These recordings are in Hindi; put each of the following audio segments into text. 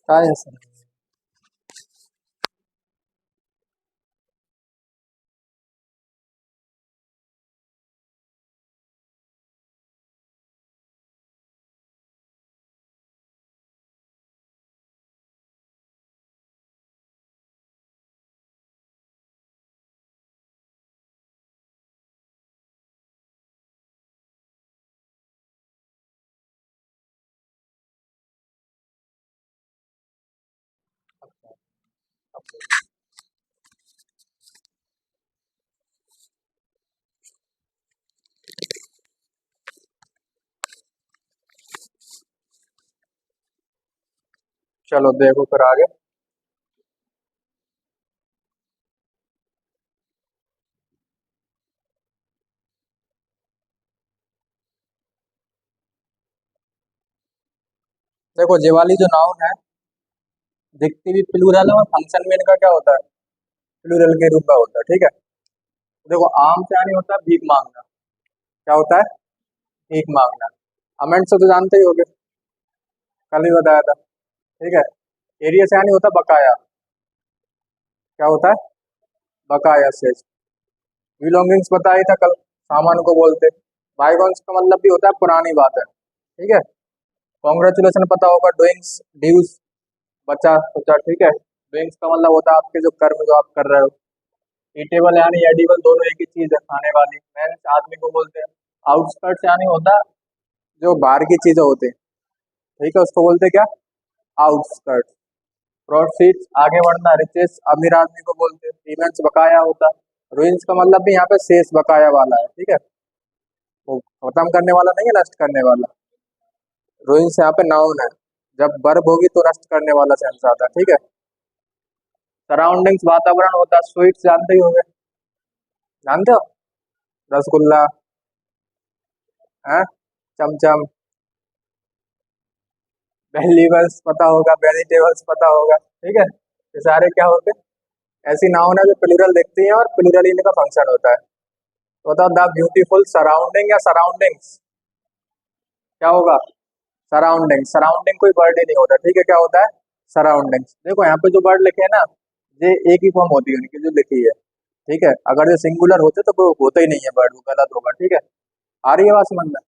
काय असेल? चलो देखो फिर आगे। देखो ये वाली जो नाउन है दिखती भी प्लूरल है और फंक्शन में इनका क्या होता है, प्लूरल के रूप में होता है। ठीक है, देखो आम से यानी होता है भीख मांगना। क्या होता है? भीख मांगना। अमेंड से तो जानते ही होगे, कल ही बताया था। ठीक है, एरिया से यानी होता है बकाया। क्या होता है? बकाया से। बिलोंगिंग्स बताया था कल, सामान को बोलते। बाइगॉन्स का मतलब भी होता है पुरानी बात है। ठीक है, कॉन्ग्रेचुलेशन पता होगा, डूइंग्स ड्यूज, बचा सोचा। ठीक है, डूइंग्स का मतलब होता है आपके जो कर्म जो आप कर रहे हो। ईटेबल यानी एडिबल, दोनों एक ही चीज है, खाने वाली। मेंस आदमी को बोलते हैं। आउटस्कर्ट्स यानी होता है जो बाहर की चीजें होती हैं। ठीक है, उसको बोलते हैं क्या? आउटस्कर्ट्स। प्रोसीड्स आगे बढ़ना, रिचेस अमीर आदमी को बोलते हैं। पेमेंट्स बकाया होता है। रुइंस का मतलब भी यहाँ पे शेष बकाया वाला है। ठीक है, वो खत्म करने वाला नहीं है, नष्ट करने वाला। रुइंस यहाँ पे नाउन है, जब वर्ब होगी तो नष्ट करने वाला सेंस आता है। ठीक है, सराउंडिंग्स वातावरण होता है। स्वीट्स जानते ही होंगे, जानते हो? रसगुल्ला है, चमचम। वेजिटेबल्स पता होगा, वेजिटेबल्स पता होगा। ठीक है, ये सारे क्या होते हैं? ऐसी नाउन है जो प्लूरल दिखती है और प्लूरल इनका फंक्शन होता है। तो बताओ, द ब्यूटीफुल सराउंडिंग या सराउंडिंग्स क्या होगा? सराउंडिंग। सराउंडिंग कोई वर्ड ही नहीं होता। ठीक है, क्या होता है? सराउंडिंग्स। देखो यहाँ पे जो वर्ड लिखे हैं ना, ये एक ही फॉर्म होती है उनकी जो लिखी है। ठीक है, अगर ये सिंगुलर होते तो वो होता ही नहीं है वर्ड, वो गलत होगा। ठीक है, आ रही है बात समझ में?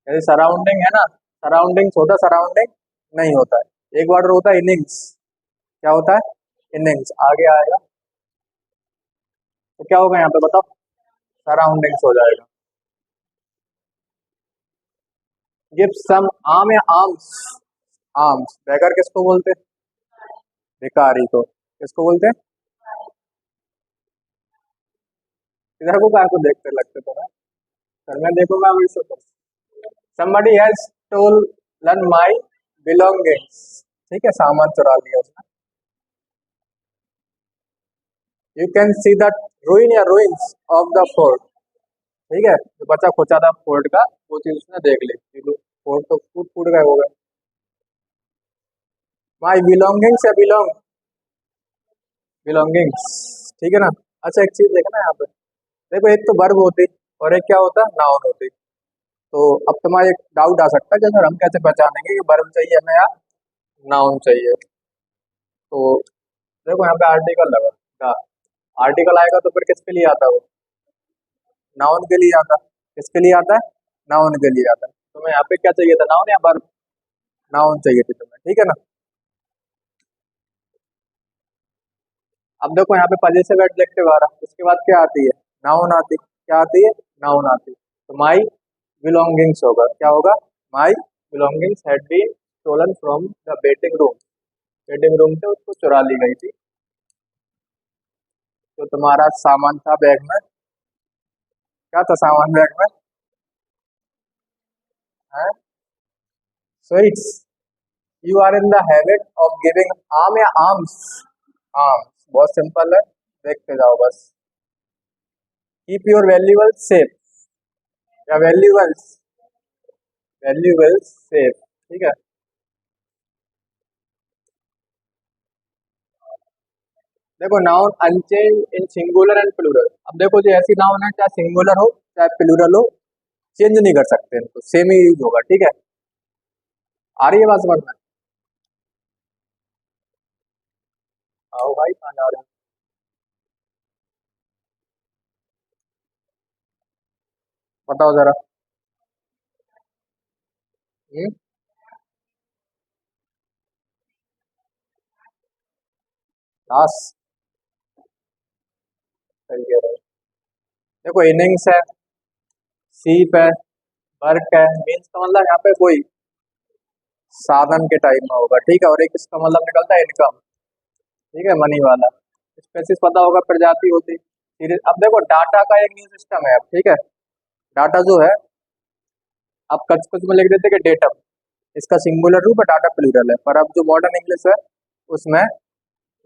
जैसे सराउंडिंग है ना, सराउंडिंग्स होता, सराउंडिंग नहीं होता है। एक वर्ड होता है इनिंग्स। क्या होता है? इनिंग्स आगे आएगा तो क्या होगा यहाँ पे बताओ? सराउंडिंग्स हो जाएगा। गिव सम आम या आर्म्स। आर्म्स बेगर किसको बोलते हैं? भिखारी को। किसको बोलते हैं? इधर को काय को देखते लगते तुम्हें? सर मैं देखूंगा अभी से। somebody has stolen my belongings। ठीक है, सामान चुरा लिया उसने। You can see the ruin या ruins ऑफ द फोर्ट। ठीक है, जो बचा खोचा था फोर्ट का, वो चीज उसने देख ली। फोर्ट तो फूट फूट गए हो गए। माई बिलोंगिंग्स या बिलोंग, बिलोंगिंग्स। ठीक है ना। अच्छा एक चीज देखना यहाँ पे, देखो एक तो वर्ब होती और एक क्या होता है, नाउन होती। तो अब तुम्हारा एक डाउट आ सकता है कि सर हम कैसे पहचानेंगे कि वर्ब चाहिए हमें या नाउन चाहिए? तो देखो यहाँ पे आर्टिकल लगा, आर्टिकल आएगा तो फिर किसके लिए आता है वो? नाउन के लिए आता है। किसके लिए आता है? नाउन के लिए आता है। तुम्हें यहाँ पे क्या चाहिए था, नाउन या वर्ब? नाउन चाहिए थी तुम्हें। ठीक है ना। अब देखो यहाँ पे पजेसिव एडजेक्टिव आ रहा, उसके बाद क्या आती है? नाउन आती। क्या आती है? नाउन आती। तो माई बिलोंगिंग्स होगा, क्या होगा? My belongings had been stolen from the waiting room. Waiting room से उसको चुरा ली गई थी। तो तुम्हारा सामान था बैग में, क्या था सामान बैग में? है sweets. You are in the habit of giving arm या आर्म्स। आर्म्स बहुत सिंपल है, देखते जाओ बस। कीप योर वैल्यूबल सेफ या वैल्यूबल्स, वैल्यूबल्स सेफ। ठीक है, देखो noun unchange in singular and plural. अब देखो जो ऐसी नाउन है, चाहे सिंगुलर हो चाहे प्लूरल हो, चेंज नहीं कर सकते इनको, सेम ही यूज होगा। ठीक है, आ रही है बात समझ में? आओ भाई, कहाँ जा रहे हो? बताओ जरा। हम्म। लास्ट। सही कह रहे हो। देखो, इनिंग्स है, सीप है, वर्क है, मीन्स का मतलब यहाँ पे कोई साधन के टाइप में होगा, ठीक है। और एक इसका मतलब निकलता है इनकम, ठीक है, मनी वाला। स्पेसिस पता होगा, प्रजाति होती सीरीज। अब देखो, डाटा का एक न्यू सिस्टम है अब, ठीक है। डाटा जो है, अब कुछ कुछ में लिख देते कि डेटम, इसका सिंगुलर रूप है, डाटा प्लूरल है। पर अब जो मॉडर्न इंग्लिश है, उसमें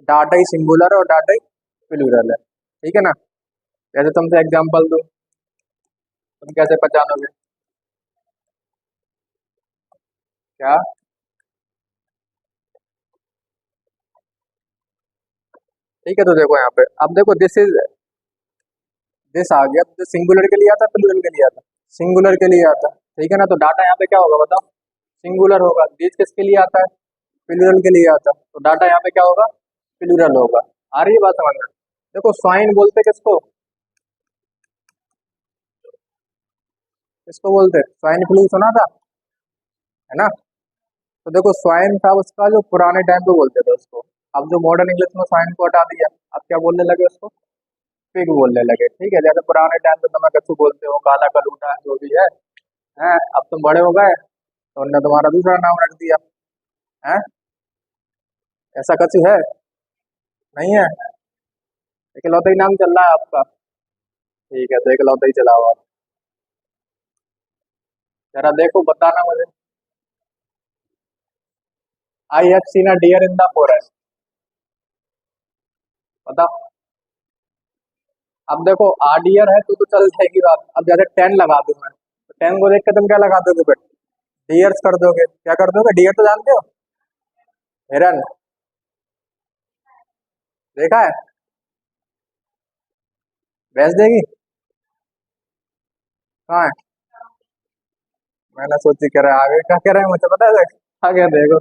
डाटा ही सिंगुलर है और डाटा ही प्लूरल है, ठीक है ना। जैसे तुमसे एग्जांपल दूं, तुम कैसे पहचानोगे? क्या? ठीक है, तो देखो यहाँ पे, अब देखो, दिस इज, दिस आ गया तो सिंगुलर के लिए आता, प्लूरल के लिए आता, सिंगुलर के लिए आता, ठीक है ना। तो डाटा यहाँ पे क्या होगा बताओ? सिंगुलर होगा। दिस किसके लिए आता है? प्लूरल के लिए आता, तो डाटा यहाँ पे क्या होगा? प्लूरल होगा। आ रही है बात समझ में? देखो, स्वाइन बोलते किसको? किसको बोलते? स्वाइन फ्लू सुना था, है ना। तो देखो, स्वाइन था उसका जो पुराने टाइम पे बोलते थे उसको। अब जो मॉडर्न इंग्लिश में स्वाइन को हटा दिया, अब क्या बोलने लगे उसको? पिग बोलने लगे, ठीक है। जैसे पुराने टाइम पे तुम्हें कछु बोलते हो, काला कलूटा जो भी है। अब तुम बड़े हो गए तो उनने तुम्हारा दूसरा नाम रख दिया, है। ऐसा कछु है? नहीं है। इकलौता ही नाम चल रहा है आपका। ठीक है, तो इकलौता ही चलाओ आप। जरा देखो, बताना मुझे। I have seen a deer in the forest. बताओ। अब देखो, आ डियर है तो चल जाएगी बात। अब जैसे 10 लगा दूं मैं, तो 10 को देख के तुम क्या लगा दोगे फिर? डियर्स कर दोगे। क्या कर दोगे? डियर तो जानते हो, हिरन। देखा है? भैंस देगी? कहाँ है? मैंने सोची कह रहा है आगे, क्या कह रहे हैं मुझे पता है। आगे देखो।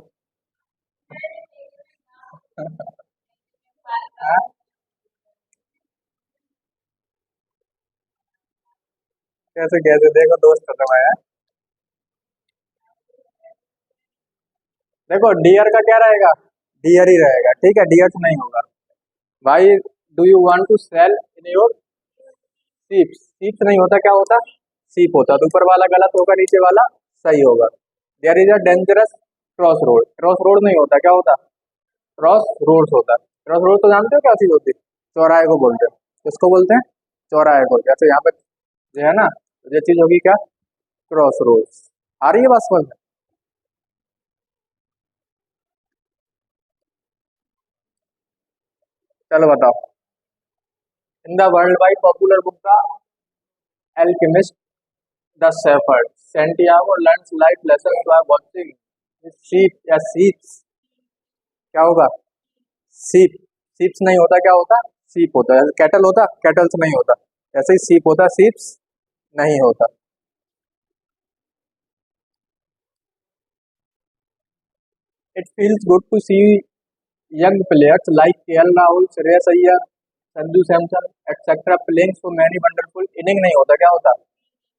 हाँ? कैसे कैसे देखो, दोस्त खत्म है। देखो, डियर का क्या रहेगा? डियर ही रहेगा, ठीक है, डियर्स नहीं होगा। भाई, do you want to sell in your sheeps? Sheeps नहीं होता, क्या होता? सीप होता। तो ऊपर वाला गलत होगा, नीचे वाला सही होगा। There is a dangerous cross road. Cross road नहीं होता, क्या होता? क्रॉस रोड्स होता। क्रॉस रोड तो जानते हो क्या चीज होती? चौराहे को बोलते हैं। किसको बोलते हैं? चौराहे को। जैसे यहाँ पे जो है ना, तो ये चीज होगी क्या? Cross roads. आ रही है बात समझ में? चलो बताओ। In the world wide popular book the alchemist, the shepherd Santiago learns life lesson by watching sheep या सीप्स। क्या होगा? सीप। सीप्स नहीं होता, क्या होता? सीप होता है। कैटल होता, कैटल्स नहीं होता। ऐसे ही सीप होता, सीप्स नहीं होता। It feels good to see young players like KL Rahul, Shreyas Iyer, Sanju Samson etcetera playing so many wonderful inning. नहीं होता, क्या होता?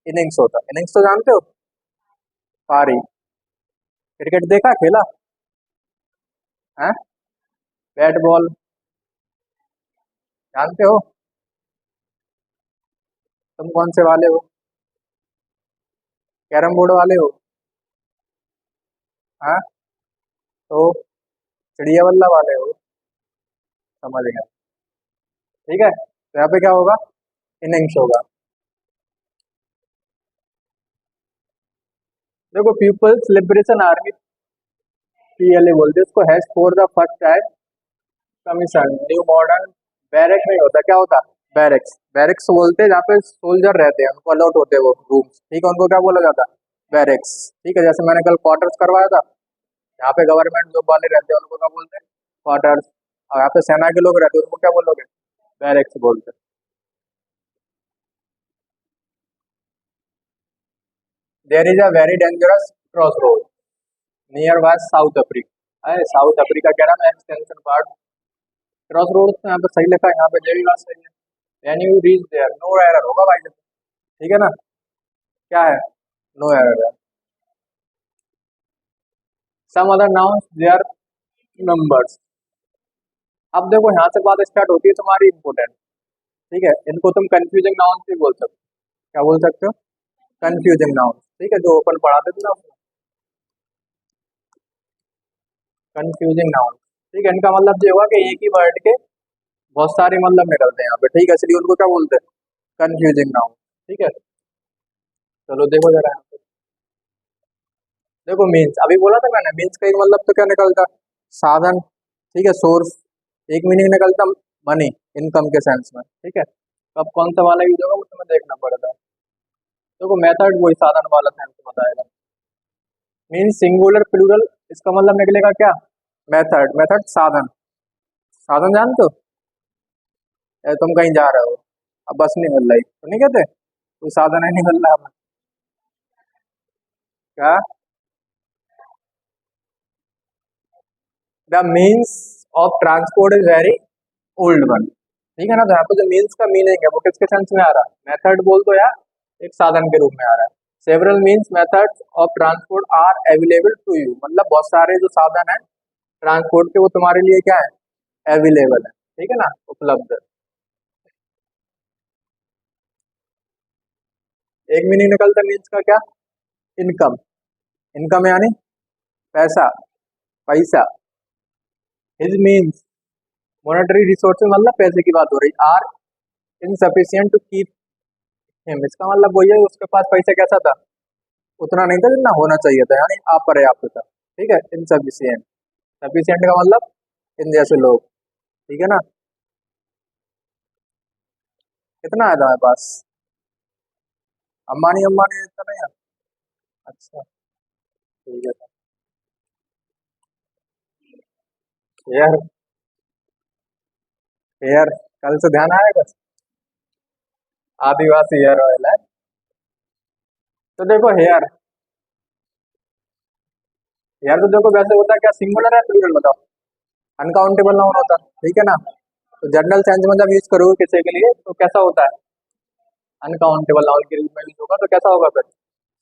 इनिंग्स होता। इनिंग्स तो जानते हो, पारी। क्रिकेट देखा, खेला है? बैट बॉल जानते हो? तुम कौन से वाले हो? कैरम बोर्ड वाले हो? हाँ, तो चिड़िया बल्ला वाले हो? समझ गया। ठीक है, तो यहाँ पे क्या होगा? इनिंग्स होगा। देखो, पीपल्स लिबरेशन आर्मी, पीएलए बोलते हैं इसको, has for the first time commission new modern barrack. नहीं होता, क्या होता? बैरक्स। बैरक्स बोलते हैं जहाँ पे सोल्जर रहते हैं, उनको अलॉट होते हैं वो रूम्स, ठीक है, उनको क्या बोला जाता है? बैरक्स। ठीक है, जैसे मैंने कल क्वार्टर्स करवाया था, यहाँ पे गवर्नमेंट जॉब वाले रहते हैं उनको क्या बोलते हैं? क्वार्टर्स। और यहाँ पे सेना के लोग रहते हैं उनको क्या बोलोगे? बैरक्स बोलते हैं। There is a very dangerous cross road near by South Africa. अरे साउथ अफ्रीका कह रहा मैं, एक्सटेंशन पार्ट। क्रॉस रोड तो यहाँ पे सही लिखा है, यहाँ पे ये भी बात सही है। When you reach there, no error होगा भाई, ठीक है ना, क्या है, नो एरर है। Some other nouns there numbers. अब देखो यहाँ से बात स्टार्ट होती है तुम्हारी इंपोर्टेंट, ठीक है, इनको तुम कंफ्यूजिंग नाउन भी बोल सकते हो। क्या बोल सकते हो, कंफ्यूजिंग नाउन, ठीक है, जो ओपन पढ़ाते थे ना, कंफ्यूजिंग नाउन, ठीक है। इनका मतलब ये होगा कि एक ही वर्ड के बहुत सारे मतलब निकलते हैं यहाँ पे, ठीक है, इसलिए उनको क्या बोलते हैं, कंफ्यूजिंग नाउन, ठीक है। चलो देखो जरा यहाँ पे। देखो मीन्स अभी बोला था मैंने, मीन्स का एक मतलब तो क्या निकलता, साधन, ठीक है, सोर्स। एक मीनिंग निकलता मनी, इनकम के सेंस में, ठीक है। अब कौन सा वाला यूज होगा वो तुम्हें देखना पड़ेगा। देखो मेथड वही साधन वाला सेंस बताएगा। मीन्स सिंगुलर प्लूरल, इसका मतलब निकलेगा क्या, मेथड, मेथड साधन, साधन जानते हो, तुम कहीं जा रहे हो, अब बस नहीं मिल रही तो नहीं कहते कोई साधन है नहीं मिल रहा हमें, क्या, the means of transport is very old one, ठीक है ना। तो यहाँ पे जो मीन्स का मीनिंग है वो किसके सेंस में आ रहा है, मेथड बोल दो या एक साधन के रूप में आ रहा है। Several means methods of transport are available to you, मतलब बहुत सारे जो साधन है ट्रांसपोर्ट के वो तुम्हारे लिए क्या है, अवेलेबल है, ठीक है ना, उपलब्ध है। एक मीनिंग निकलता है मीन्स का क्या, इनकम, इनकम यानी पैसा, पैसा। हिज मीन्स मॉनेटरी रिसोर्सेज, मतलब पैसे की बात हो रही, are insufficient to keep him, इसका मतलब वही है उसके पास पैसा कैसा था, उतना नहीं था जितना होना चाहिए था, यानी अपर्याप्त था, ठीक है, इनसफिशियंट। सफिशियंट का मतलब इन जैसे लोग, ठीक है ना। कितना आया था हमारे पास, अंबानी, अंबानी इतना नहीं है, अच्छा ठीक है। हेयर, हेयर, कल से ध्यान आएगा, आदिवासी हेयर ऑयल है। तो देखो हेयर, हेयर तो देखो वैसे होता है क्या, सिंगुलर है प्लूरल बताओ, अनकाउंटेबल नाउन होता, ठीक है ना। तो जनरल सेंस में जब यूज करोगे किसी के लिए तो कैसा होता है, अनकाउंटेबल नाउन के रूप में यूज होगा, तो कैसा होगा फिर,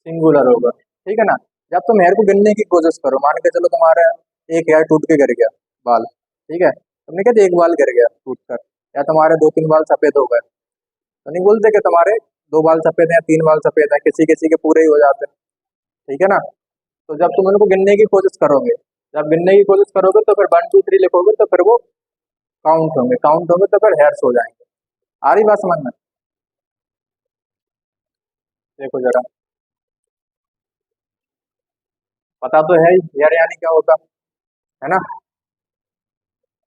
सिंगुलर होगा, ठीक है ना। जब तुम हेयर को गिनने की कोशिश करो, मान के चलो तुम्हारा एक हेयर टूट के गिर गया, बाल, ठीक है, तुमने कहते एक बाल गिर गया टूट कर, या तुम्हारे दो तीन बाल सफेद हो गए, तो नहीं बोलते कि तुम्हारे दो बाल सफेद हैं, तीन बाल सफेद हैं, किसी किसी के पूरे ही हो जाते हैं, ठीक है ना। तो जब तुम उनको गिनने की कोशिश करोगे, जब गिनने की कोशिश करोगे तो फिर 1 2 3 लिखोगे तो फिर वो काउंट होंगे, काउंट होंगे तो फिर हेयर्स हो जाएंगे। आ रही बात समझ में, देखो जरा, पता तो है ही हेयर यानी क्या होता है ना,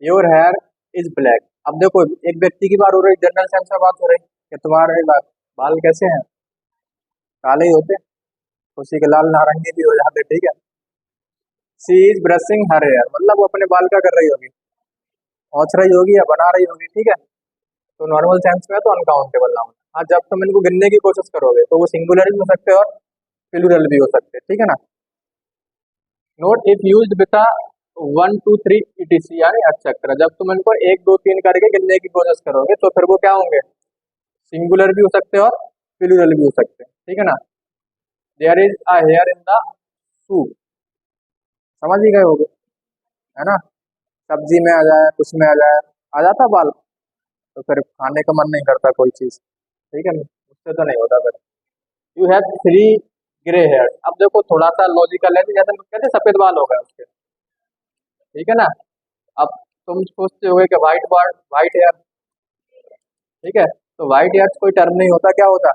योर हेयर इज ब्लैक। अब देखो एक व्यक्ति की बात हो रही, जनरल सेंस में बात हो रही कि तुम्हारे बाल कैसे हैं, काले ही होते, उसी के लाल नारंगी भी हो जाते, ठीक है। सी इज ब्रशिंग हर हेयर, मतलब वो अपने बाल का कर रही होगी, पहुंच रही होगी या बना रही होगी, ठीक है। तो नॉर्मल सेंस में है तो अनकाउंटेबल नाउन। हाँ, जब तुम इनको गिनने की कोशिश करोगे तो वो सिंगुलर भी हो सकते हैं और प्लूरल भी हो सकते हैं, ठीक है ना। Note if used with 1 2 3 etc, यानी एक्सेट्रा, जब तुम इनको एक दो तीन करके गिनने की कोशिश करोगे तो फिर वो क्या होंगे, सिंगुलर भी हो सकते हैं और प्लूरल भी हो सकते हैं, ठीक है ना। There is a hair in the soup, समझ ही गए होगे, है ना, सब्जी में आ जाए, कुछ में आ जाए, आ जाता बाल, तो फिर खाने का मन नहीं करता कोई चीज, ठीक है, उससे तो नहीं होता फिर। यू हैव 3 ग्रे हेयर, अब देखो थोड़ा सा लॉजिकल है, जैसे हम कहते हैं सफेद बाल हो गए उसके, ठीक है ना। अब तुम सोचते होगे कि व्हाइट बाल, व्हाइट हेयर, ठीक है, तो व्हाइट हेयर्स कोई टर्म नहीं होता, क्या होता,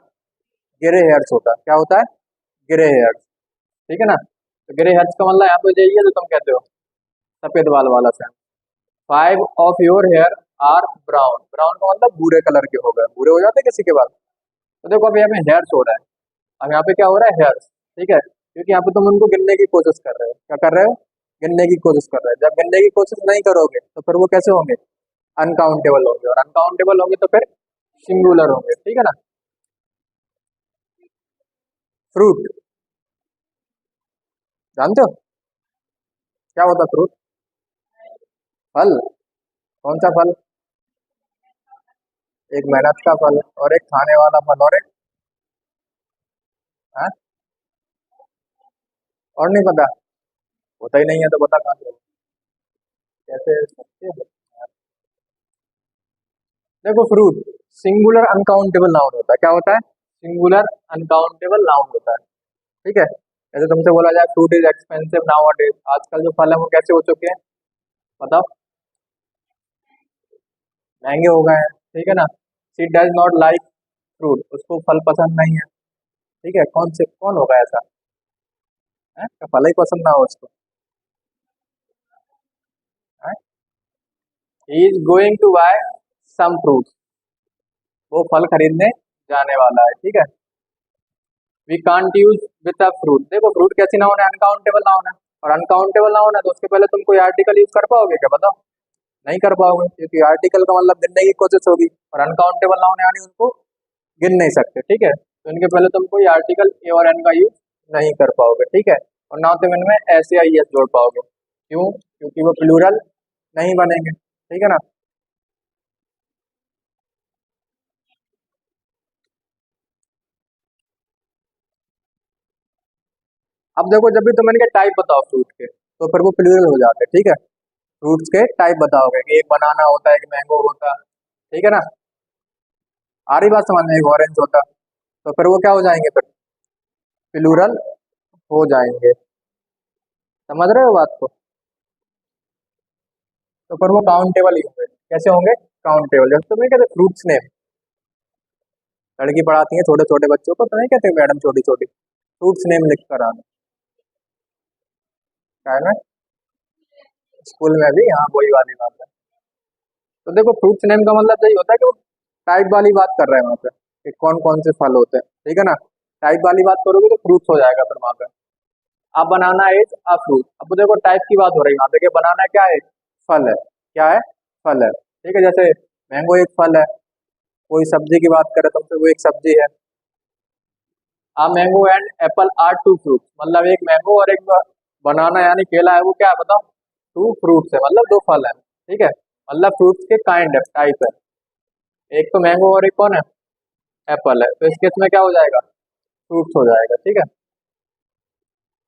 ग्रे हेयर्स होता, क्या होता है, ग्रे हेयर्स, ठीक है ना। तो ग्रे हेयर्स का मतलब यहाँ पे जाइए जो तुम कहते हो सफेद बाल वाला sense. 5 of your hair are brown, brown का मतलब भूरे कलर के हो गए, भूरे हो जाते हैं किसी के बाल। तो देखो अब यहाँ पे हेयर्स हो रहा है, अब यहाँ पे क्या हो रहा है, हेयर्स, ठीक है, क्योंकि यहाँ पे तुम उनको गिनने की कोशिश कर रहे हो, क्या कर रहे हो, गिनने की कोशिश कर रहे हो। जब गिनने की कोशिश नहीं करोगे तो फिर वो कैसे होंगे, अनकाउंटेबल होंगे, और अनकाउंटेबल होंगे तो फिर सिंगुलर होंगे, ठीक है ना। फ्रूट, जानते हो क्या होता है फ्रूट, फल, कौन सा फल? एक मेहनत का फल और एक खाने वाला फल और एक, हाँ? और नहीं पता? होता ही नहीं है तो पता कहाँ से होगा? कैसे सकते हो? देखो फ्रूट सिंगुलर अनकाउंटेबल नाउन होता है। क्या होता है? सिंगुलर अनकाउंटेबल नाउन होता है। ठीक है, जैसे तुमसे बोला जाए fruit is expensive now days, आजकल जो फल है वो कैसे हो चुके हैं बताओ? महंगे हो गए हैं। ठीक है ना? She does not like fruit, उसको फल पसंद नहीं है। ठीक है, कौन होगा ऐसा है कि फल ही पसंद ना हो उसको? He is going to buy some fruit, वो फल खरीदने जाने वाला है। ठीक है, we can't use with a fruit. देखो फ्रूट कैसी नाउन है? अनकाउंटेबल नाउन है, और अनकाउंटेबल नाउन है तो उसके पहले तुम कोई आर्टिकल यूज कर पाओगे क्या बताओ? नहीं कर पाओगे, क्योंकि आर्टिकल का मतलब गिनने की कोशिश होगी, और अनकाउंटेबल नाउन यानी उनको गिन नहीं सकते। ठीक है, तो इनके पहले तुम कोई आर्टिकल ए और एन का यूज नहीं कर पाओगे। ठीक है, और ना तुम इनमें एस या एस जोड़ पाओगे। क्यों? क्योंकि वो प्लूरल नहीं बनेंगे। ठीक है ना? अब देखो जब भी तुम इनके टाइप बताओ फ्रूट के, तो फिर वो प्लूरल हो जाते हैं। ठीक है, फ्रूट्स के टाइप बताओगे कि एक बनाना होता है, एक मैंगो होता है। ठीक है ना? आ रही बात समझ में? एक ऑरेंज होता, तो फिर वो क्या हो जाएंगे? फिर प्लूरल हो जाएंगे। समझ रहे हो बात को? तो फिर वो काउंटेबल ही होंगे। कैसे होंगे? काउंटेबल। जैसे तुम्हें कहते फ्रूट्स नेम, लड़की पढ़ाती है छोटे छोटे बच्चों को, तो नहीं कहते मैडम छोटी छोटी फ्रूट्स नेम लिख कर आना, क्या है ना? स्कूल में भी, हाँ वही वाली बात है। तो देखो फ्रूट्स नेम का मतलब यही होता है कि वो टाइप वाली बात कर रहे हैं वहाँ पे, कि कौन कौन से फल होते हैं। ठीक है ना? टाइप वाली बात करोगे तो फ्रूट्स हो जाएगा फिर वहाँ पे। अब बनाना इज अ फ्रूट, अब तो देखो टाइप की बात हो रही है वहाँ पे, कि बनाना क्या है? फल है। क्या है? फल है। ठीक है, जैसे मैंगो एक फल है। कोई सब्जी की बात करें तुमसे, वो एक सब्जी है। A mango and apple are two fruit, मतलब एक मैंगो और एक बनाना यानी केला है, वो क्या है बताओ? टू फ्रूट्स है, मतलब दो फल है। ठीक है, मतलब फ्रूट्स के काइंड है, टाइप है। एक तो मैंगो और एक कौन है? एप्पल है, तो इस केस में क्या हो जाएगा? फ्रूट्स हो जाएगा। ठीक है,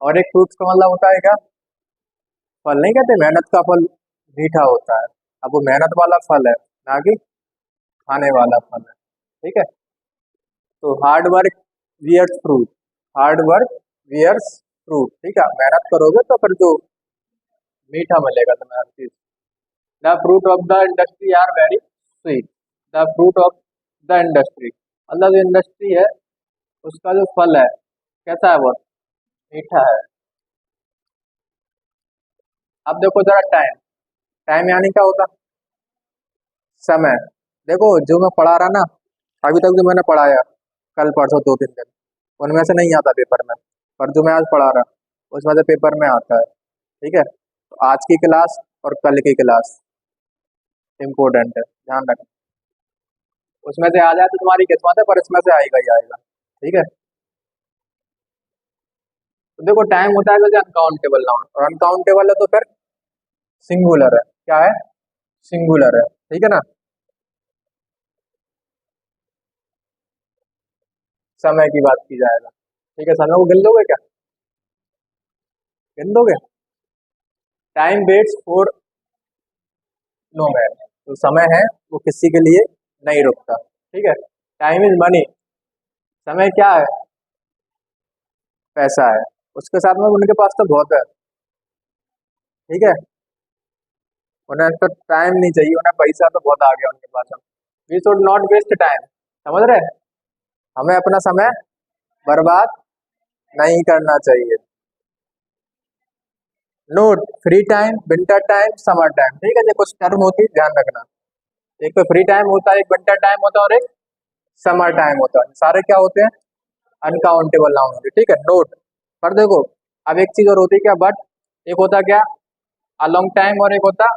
और एक फ्रूट्स का मतलब होता है क्या? फल नहीं कहते, मेहनत का फल मीठा होता है। अब वो मेहनत वाला फल है, ना कि खाने वाला फल है। ठीक है, तो hard work wears fruit, hard work wears fruit. ठीक है, मेहनत करोगे तो फिर जो मीठा मिलेगा तुम्हें हर चीज। The fruit of the industry are very sweet, the fruit of the industry, मतलब जो इंडस्ट्री है उसका जो फल है कैसा है? वो मीठा है। अब देखो जरा टाइम, टाइम यानी क्या होता? समय। देखो जो मैं पढ़ा रहा ना, अभी तक जो मैंने पढ़ाया, कल परसों 2 3 दिन, उनमें से नहीं आता पेपर में, पर जो मैं आज पढ़ा रहा उसमें से पेपर में आता है। ठीक है, तो आज की क्लास और कल की क्लास इम्पोर्टेंट है, ध्यान रखना। उसमें से आ जाए तो तुम्हारी किस्मत है, पर इसमें से आएगा ही आएगा। ठीक है, तो देखो टाइम होता है वैसे अनकाउंटेबल नाउन, और अनकाउंटेबल है तो फिर सिंगुलर है। क्या है? सिंगुलर है। ठीक है ना? समय की बात की जाएगा। ठीक है, समय को गिन लोगे क्या? गिन दोगे? Time waits for no man, जो समय है वो किसी के लिए नहीं रुकता। ठीक है, टाइम इज मनी, समय क्या है? पैसा है। उसके साथ में उनके पास तो बहुत है। ठीक है, उन्हें तो टाइम नहीं चाहिए, उन्हें पैसा तो बहुत आ गया उनके पास। We should not waste time, समझ रहे? हमें अपना समय बर्बाद नहीं करना चाहिए। Note, free time, winter time, summer time. ठीक है, ये कुछ टर्म होती है, ध्यान रखना। एक तो फ्री टाइम होता है, एक विंटर टाइम होता है, और एक समर टाइम होता है। सारे क्या होते हैं? अनकाउंटेबल नाउन होते हैं। ठीक है, नोट। पर देखो अब एक चीज और होती है क्या? बट एक होता क्या? अ लॉन्ग टाइम, और एक होता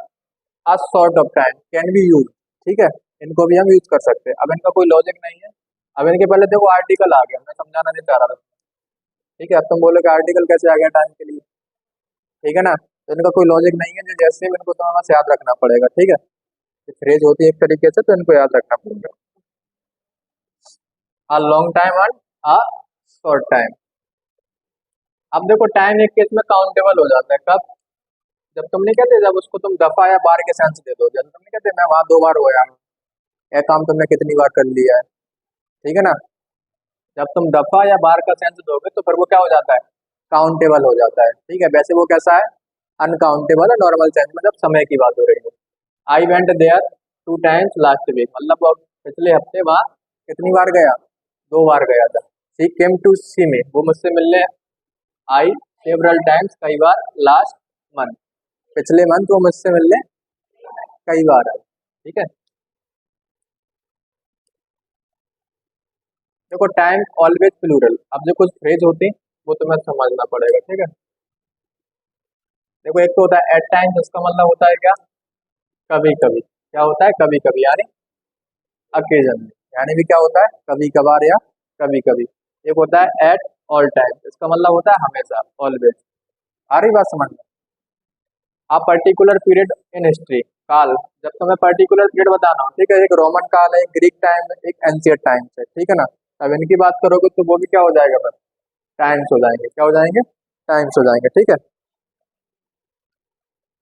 a short of time can be use. ठीक है, इनको भी हम यूज कर सकते हैं। अब इनका कोई लॉजिक नहीं है। अब इनके पहले देखो आर्टिकल आ गया, मैं समझाना नहीं चाह रहा था। ठीक है, अब तुम बोलोगे आर्टिकल कैसे आ गया टाइम के लिए? ठीक है ना? तो इनका कोई लॉजिक नहीं है, जो जैसे भी इनको तुम्हें बस याद रखना पड़ेगा। ठीक है, फ्रेज होती है एक तरीके से, तो इनको याद रखना पड़ेगा। A long time and a short time. अब देखो टाइम एक केस में काउंटेबल हो जाता है, कब? जब तुम नहीं कहते, जब उसको तुम दफा या बार के सेंस दे दो, जब तुम नहीं कहते मैं वहां 2 बार हो गया हूँ, यह काम तुमने कितनी बार कर लिया है, ठीक है ना? जब तुम दफा या बार का सेंस दोगे तो फिर वो क्या हो जाता है? काउंटेबल हो जाता है, ठीक है। वैसे वो कैसा है? अनकाउंटेबल है नॉर्मल सेंस में, जब समय की बात हो रही है। I went there 2 times last week, मतलब वो पिछले हफ्ते वहां कितनी बार गया? 2 बार गया था। शी केम टू सी मी, वो मुझसे मिलने आई सेवरल टाइम्स, कई बार। लास्ट मंथ, पिछले मंथ वो मुझसे मिलने कई बार आई, ठीक है। देखो टाइम ऑलवेज प्लूरल। अब जो कुछ फ्रेज होती हैं वो तुम्हें समझना पड़ेगा, ठीक है। देखो एक तो होता है एट टाइम्स, इसका मतलब होता है क्या? कभी कभी। क्या होता है? कभी कभी, यानी अकेजनली। यानी भी क्या होता है? कभी कभार या कभी कभी। एक होता है एट ऑल टाइम, इसका मतलब होता है हमेशा, ऑलवेज। आ रही बात समझ में? आप पर्टिकुलर पीरियड इन हिस्ट्री, काल। जब तुम्हें पर्टिकुलर पीरियड बताना हो, ठीक है, एक रोमन काल है, एक ग्रीक टाइम है, एक एंशियंट टाइम्स है, ठीक है ना? अब इनकी बात करोगे तो वो भी क्या हो जाएगा फिर? टाइम्स हो जाएंगे। क्या हो जाएंगे? टाइम्स हो जाएंगे, ठीक है।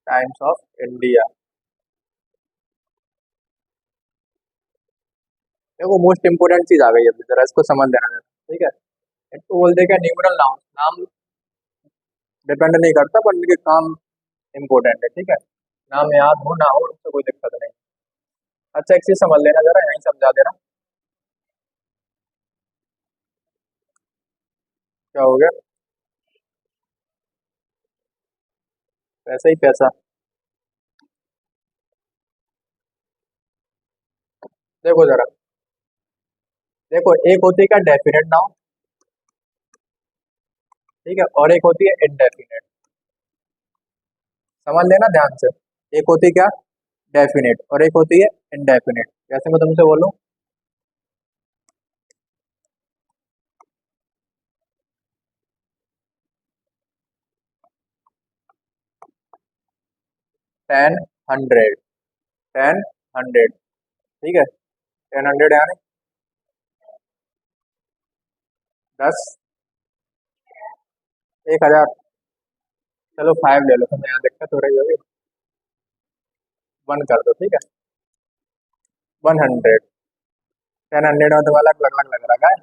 Times of India. देखो मोस्ट इंपोर्टेंट चीज आ गई है अभी, जरा इसको समझ लेना जरा, ठीक है। इसको बोलते हैं न्यूमरल नाउन। नाम डिपेंड नहीं करता, पर इनके काम इंपॉर्टेंट है, ठीक है। नाम याद हो ना हो उससे कोई दिक्कत नहीं। अच्छा एक चीज समझ लेना जरा, यहीं समझा देना। क्या हो गया? पैसा ही पैसा। देखो जरा, देखो एक होती है क्या? डेफिनेट नाउन, ठीक है, और एक होती है इनडेफिनेट। समझ लेना ध्यान से। एक होती है क्या? डेफिनेट, और एक होती है इनडेफिनेट। जैसे मैं तुमसे बोलूं 10 100, 10 100, ठीक है। 10 100 यानी 10, 1000। चलो 5 ले लो, तुम्हें यहाँ दिक्कत हो रही होगी। 1 कर दो, ठीक है। 100, 10 100 में तुम्हें अलग अलग लग रहा है।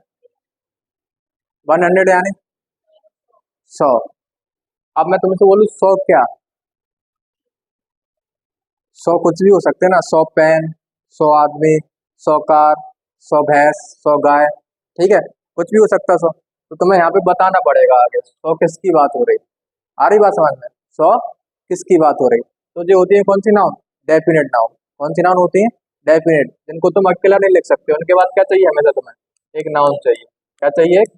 100 यानी 100। अब मैं तुमसे बोलूँ 100 क्या? 100 कुछ भी हो सकते हैं ना, 100 पेन, 100 आदमी, 100 कार, 100 भैंस, 100 गाय, ठीक है। कुछ भी हो सकता है 100। तो तुम्हें यहाँ पे बताना पड़ेगा आगे 100 किसकी बात हो रही। आ रही बात समझ में? 100 किसकी बात हो रही? तो जो होती है कौन सी नाउन? Definite noun. कौन सी नाउन होती है? डेफिनेट, जिनको तुम अकेला नहीं लिख सकते। उनके बाद क्या चाहिए हमेशा तुम्हें? एक नाउन चाहिए। क्या चाहिए? एक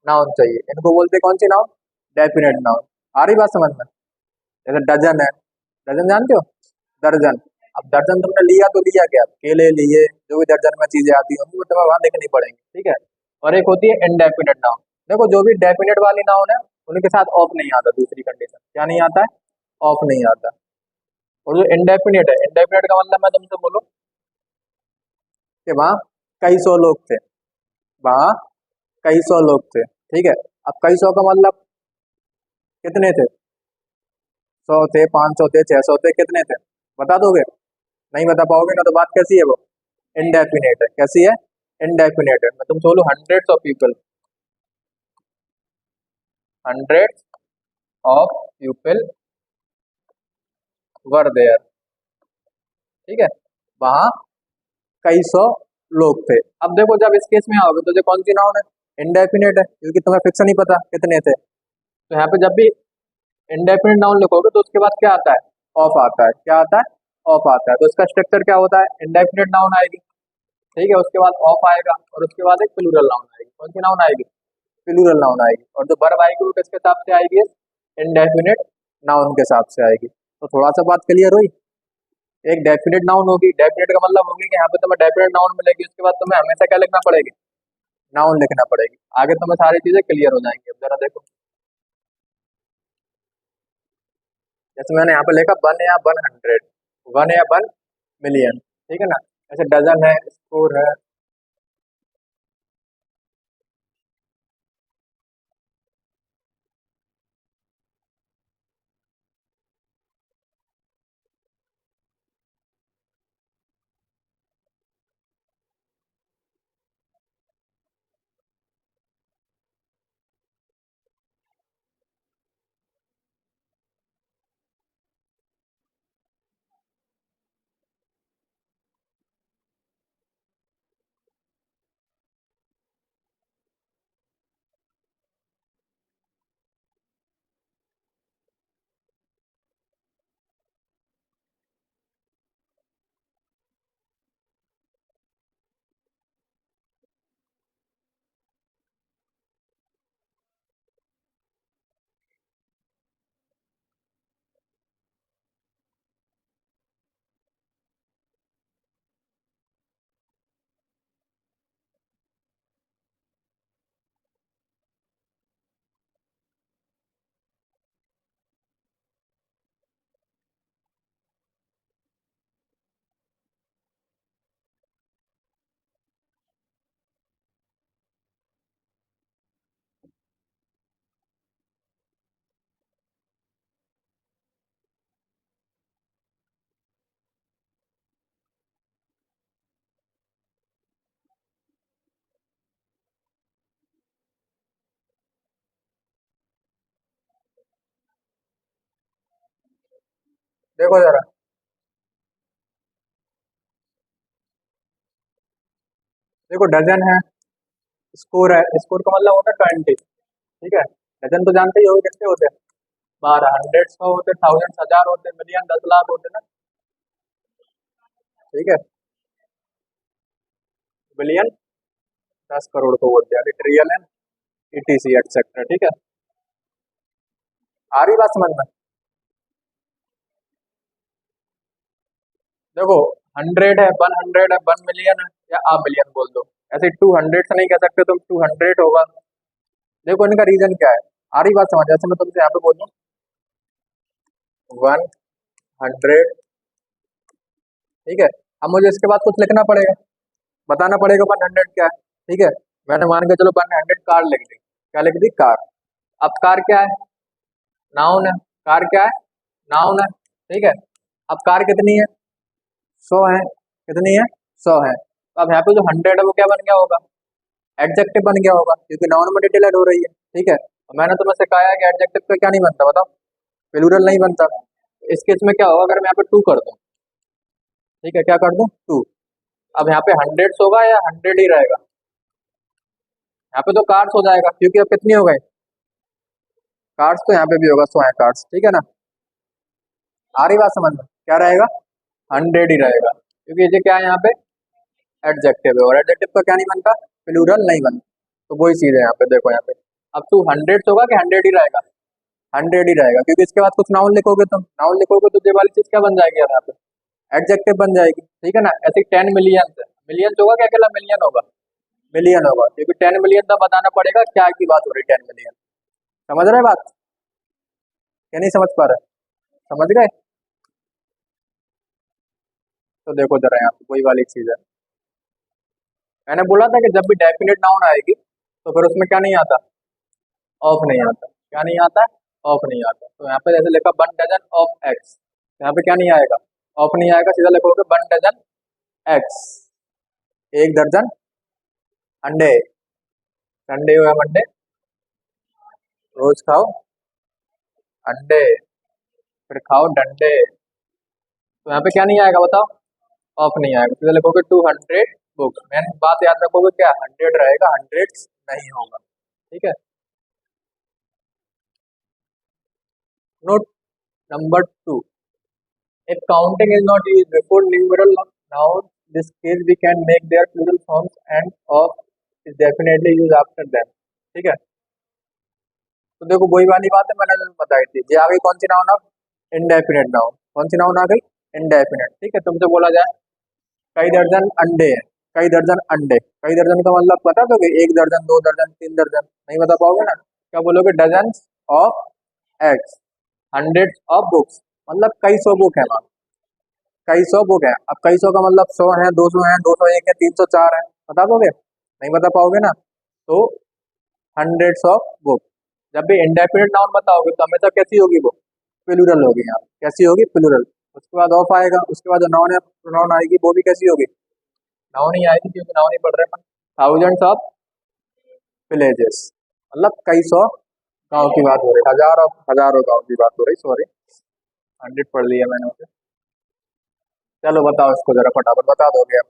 नाउन चाहिए। इनको बोलते हैं कौन सी नाउन? Definite noun. आ रही बात समझ में? जैसे डजन है, डजन जानते हो? दर्जन। अब दर्जन तुमने लिया तो लिया क्या? केले लिए, जो भी दर्जन में चीजें आती होंगी वो तुम्हें वहां लिखनी पड़ेंगी, ठीक है। और एक होती है इनडेफिनेट नाउन। देखो जो भी डेफिनेट वाली नाउन है उनके साथ ऑफ नहीं आता, दूसरी कंडीशन क्या नहीं आता है? ऑफ नहीं आता। और जो इंडेफिनेट है, इंडेफिनेट का मतलब मैं तुमसे बोलूं कि वहाँ कई सौ लोग थे, वहाँ कई सौ लोग थे, ठीक है। अब कई सौ का मतलब कितने थे? 100 थे, 500 थे, 600 थे, कितने थे? बता दोगे? नहीं बता पाओगे ना, तो बात कैसी है वो? इंडेफिनेट है। कैसी है? इंडेफिनेट है। मैं तुमसे बोलूं hundreds of people, hundreds of people were there, ठीक है। वहाँ कई सौ लोग थे। अब देखो जब इस केस में आओगे तो जो कौन सी नाउन है? इंडेफिनेट है, क्योंकि तुम्हें फिक्स नहीं पता कितने थे। तो यहाँ पे जब भी इंडेफिनेट नाउन लिखोगे तो उसके बाद क्या आता है? ऑफ आता है। क्या आता है? ऑफ आता है। तो इसका स्ट्रक्चर क्या होता है? इंडेफिनेट नाउन आएगी, ठीक है, उसके बाद ऑफ आएगा, और उसके बाद एक प्लूरल नाउन आएगी। कौन सी नाउन आएगी? प्लूरल नाउन आएगी। और जो वर्ब आएगी वो किसके हिसाब से आएगी? इंडेफिनेट नाउन के हिसाब से आएगी। तो थोड़ा सा बात क्लियर हुई। एक डेफिनेट नाउन होगी, डेफिनेट का मतलब होगी कि यहाँ पे तुम्हें डेफिनेट नाउन मिलेगी, उसके बाद तुम्हें हमेशा क्या लिखना पड़ेगी? नाउन लिखना पड़ेगी। आगे तुम्हें सारी चीजें क्लियर हो जाएंगी। अब जरा देखो, जैसे मैंने यहाँ पे लिखा 1 या 100, 1 या 1 मिलियन, ठीक है ना। ऐसे डजन है, स्कोर है। देखो जरा, देखो डजन है, स्कोर है, स्कोर का मतलब होता है 20। ठीक है। डजन तो जानते ही हो कितने होते हैं, 12, 100, 100 होते, थाउजेंड, हजार होते, मिलियन 10 लाख होते ना। ठीक है। बिलियन 10 करोड़ को बोलते हैं, ट्रिलियन, ईटीसी एक्सेट्रा। ठीक है। आ रही बात समझ में? देखो, 100 है, 100 है, 1 मिलियन है, या आप बिलियन बोल दो। ऐसे 200 से नहीं कह सकते तुम, 200 होगा। देखो इनका रीजन क्या है। आ रही बात समझ? जैसे मैं तुमसे यहाँ पे बोल दूँ 100। ठीक है। अब मुझे इसके बाद कुछ लिखना पड़ेगा, बताना पड़ेगा 100 क्या है। ठीक है। मैंने मान के चलो 100 कार लिख दी। क्या लिख दी? कार। अब कार क्या है? नाउन है। कार क्या है? नाउन है। ठीक है। अब कार कितनी है? 100 है। कितनी है? 100 है। तो अब यहाँ पे जो 100 है वो क्या बन गया होगा? एडजेक्टिव बन गया होगा, क्योंकि नाउन में डिटेल हो रही है। ठीक है। और मैंने तुम्हें सिखाया है कि एडजेक्टिव का क्या नहीं बनता, बताओ? प्लूरल नहीं बनता। इस केस में क्या होगा अगर मैं यहाँ पे टू कर दूं? ठीक है, क्या कर दूं? टू। अब यहाँ पे 100 होगा या 100 ही रहेगा? यहाँ पे तो कार्स हो जाएगा, क्योंकि अब कितनी हो गई? कार्स तो यहाँ पे भी होगा, 100 है कार्स। ठीक है ना। आ रही बात समझ में? क्या रहेगा? 100 ही रहेगा, क्योंकि ये क्या है यहाँ पे? एडजेक्टिव है, और एडजेक्टिव का क्या नहीं बनता? प्लूरल नहीं बनता। तो वही चीज है यहाँ पे, देखो यहाँ पे। अब टू 100 होगा कि 100 ही रहेगा? 100 ही रहेगा, क्योंकि इसके बाद कुछ नाउन लिखोगे तुम, नाउन लिखोगे तो ये वाली चीज क्या बन जाएगी यहाँ पे? एडजेक्टिव बन जाएगी। ठीक है ना। ऐसे 10 मिलियन है, मिलियन होगा क्या, अकेला मिलियन होगा? मिलियन होगा, क्योंकि 10 मिलियन तब बताना पड़ेगा क्या की बात हो रही है, 10 मिलियन। समझ रहे बात? क्या नहीं समझ पा रहे? समझ गए? तो देखो जरा यहाँ पे वही वाली चीज है। मैंने बोला था कि जब भी डेफिनेट नाउन आएगी तो फिर उसमें क्या नहीं आता? ऑफ नहीं आता। क्या नहीं आता? ऑफ नहीं आता। तो यहाँ पे जैसे लिखा 1 डजन ऑफ एक्स, यहाँ पे क्या नहीं आएगा? ऑफ नहीं आएगा, सीधा लिखोगे 1 डजन एक्स, 1 दर्जन अंडे। संडे हुआ मंडे, रोज खाओ अंडे, फिर खाओ डंडे। तो यहाँ पे क्या नहीं आएगा बताओ? ऑफ नहीं आएगा, सीधा लिखोगे 200 बुक्स। मैंने बात याद रखोगे, क्या 100 रहेगा, हंड्रेड्स नहीं होगा। ठीक है। Note number 2, if counting is not used before numeral nouns, this case we can make their plural forms and of is definitely used after them। ठीक है। तो देखो वही वाली बात है मैंने तुम्हें बताई थी। ये आ गई कौन सी नाउन? अब इनडेफिनेट नाउन। कौन सी नाउन आ गई? इनडेफिनेट। ठीक है। तुमसे बोला जाए कई दर्जन अंडे हैं, कई दर्जन अंडे, कई दर्जन का मतलब बता दोगे? 1 दर्जन, 2 दर्जन, 3 दर्जन? नहीं बता पाओगे ना। क्या बोलोगे? Dozen of eggs, hundred of books, मतलब कई सौ बुक है वहाँ। कई सौ बुक है। अब कई सौ का मतलब 100 है, 200 है, 201 है, 304 है। बता दोगे? नहीं बता पाओगे ना। तो हंड्रेड्स ऑफ बुक। जब भी इंडेफिनिट नाउन बताओगे तो हमेशा कैसी होगी वो? प्लूरल होगी। यहाँ कैसी होगी? प्लूरल। उसके बाद ऑफ आएगा, उसके बाद जो नाउन है प्रोनाउन आएगी वो भी कैसी होगी? नाउन ही आएगी, क्योंकि नाउन ही पढ़ रहे हैं। थाउजेंड्स ऑफ विलेजेस, मतलब कई सौ गांव की बात हो रही, हजारों गांव की बात हो रही, सॉरी। 100 पढ़ लिया मैंने उसे। चलो बताओ इसको जरा फटाफट बता दोगे अब।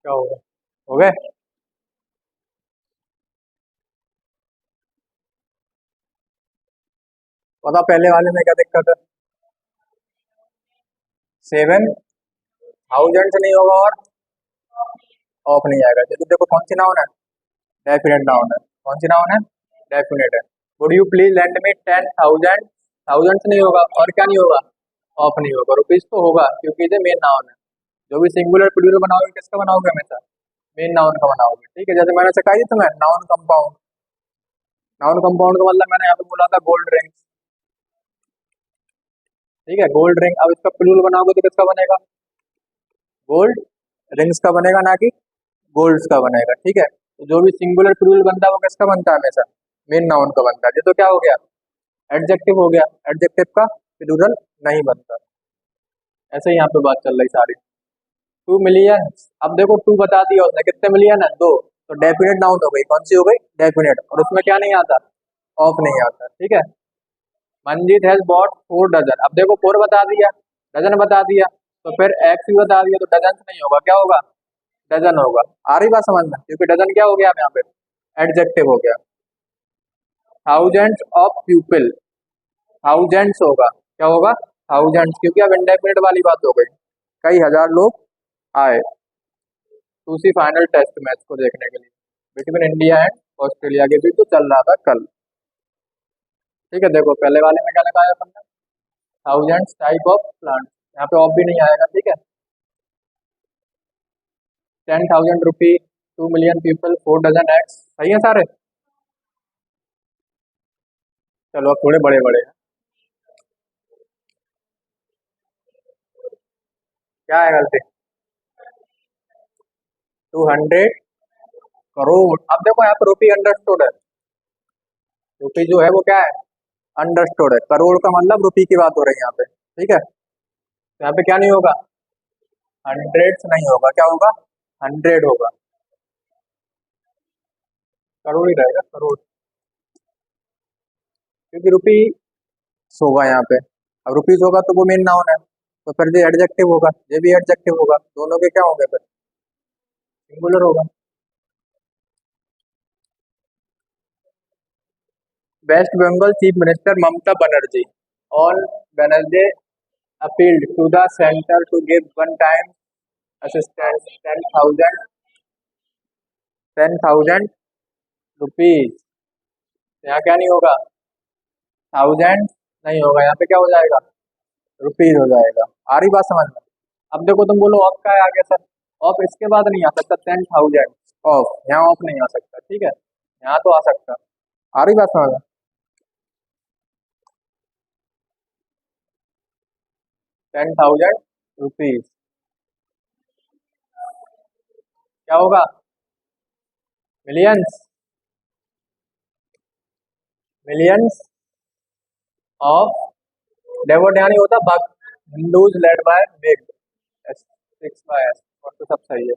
क्या होगा? हो गए? बता पहले वाले में क्या दिक्कत है? 7,000 नहीं होगा और ऑफ नहीं आएगा। जैसे देखो कौन सी नाउन है? डेफिनेट नाउन है। कौन सी नाउन है? डेफिनेट है। Would you please lend me 10,000? Thousands नहीं होगा और क्या नहीं होगा? ऑफ नहीं होगा। रुपीज तो होगा क्योंकि ये मेन नाउन है। जो भी सिंगुलर प्लूरल बनाओगे किसका बनाओगे? हमेशा मेन नाउन का बनाओगे। ठीक है, जैसे मैंने सिखाई थी तुम्हें नाउन कंपाउंड। नाउन कंपाउंड का मतलब मैंने यहाँ पे बोला था गोल्ड रिंग। ठीक है, गोल्ड रिंग। अब इसका प्लूरल बनाओगे तो किसका बनेगा? गोल्ड रिंग्स का बनेगा, ना कि गोल्ड्स का बनेगा। ठीक है, तो जो भी सिंगुलर प्लूरल बनता है वो किसका बनता है? हमेशा मेन नाउन का बनता है। ये तो क्या हो गया? एडजेक्टिव हो गया। एडजेक्टिव का प्लूरल नहीं बनता। ऐसे ही यहाँ पे बात चल रही सारी। 2 मिलियन। अब देखो 2 बता दिया उसने, कितने मिलियन है? 2। तो डेफिनेट नाउन हो गई। कौन सी हो गई? डेफिनेट। और उसमें क्या नहीं आता? ऑफ नहीं आता। ठीक है। Manjeet has bought 4 dozen. अब देखो 4 बता दिया, डजन बता दिया, तो फिर एक्स भी बता दिया, तो डजन नहीं होगा, क्या होगा? डजन होगा। आ रही बात समझ में? क्योंकि डजन क्या हो गया अब यहाँ पे? एडजेक्टिव हो गया। Thousands of people. थाउजेंड्स होगा, क्या होगा? थाउजेंड्स, क्योंकि अब इंडेफिनिट वाली बात हो गई। कई हजार लोग आए उसी फाइनल टेस्ट मैच को देखने के लिए बिटवीन इंडिया एंड ऑस्ट्रेलिया के बीच, तो चल रहा था कल। ठीक है, देखो पहले वाले में क्या लगाया अपन ने? Thousands type of plant. यहाँ पे ऑफ भी नहीं आएगा। ठीक है। 10,000 रुपी, 2 मिलियन पीपल, 4 डजन एक्स। सही है सारे? चलो अब थोड़े बड़े बड़े हैं। क्या है गलती? 200 करोड़। अब देखो यहाँ पे रुपी अंडरस्टूड है। रुपी जो है वो क्या है? अंडरस्टूड है। करोड़ का मतलब रुपी की बात हो रही है यहाँ पे। ठीक है, तो यहाँ पे क्या नहीं होगा? हंड्रेड्स नहीं होगा, क्या होगा? 100 होगा। करोड़ ही रहेगा, करोड़। क्योंकि रुपी होगा यहाँ पे। अब रुपीज होगा तो वो मेन नाउन है, तो फिर ये एडजेक्टिव होगा, ये भी एडजेक्टिव होगा, दोनों के क्या होंगे फिर? सिंगुलर होगा। West Bengal chief minister Mamata Banerjee on Wednesday appealed to the centre to give one time assistance 10,000 rupees. यहाँ क्या नहीं होगा? थाउजेंड नहीं होगा, यहाँ पे क्या हो जाएगा? रुपीज हो जाएगा। आ रही बात समझ में? अब देखो तुम बोलो ऑफ का है आगे सर। ऑफ इसके बाद नहीं आ सकता। 10,000 ऑफ, यहाँ ऑफ नहीं आ सकता। ठीक है, यहाँ तो आ सकता। आ रही बात समझ में? 10,000 रुपीज क्या होगा? मिलियंस। मिलियंस ऑफ डेवोट यहाँ नहीं होता, भक्त। Hindus led by big S, 6 by S, और तो सब सही है।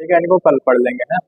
ठीक है, इनको कल पढ़ लेंगे ना।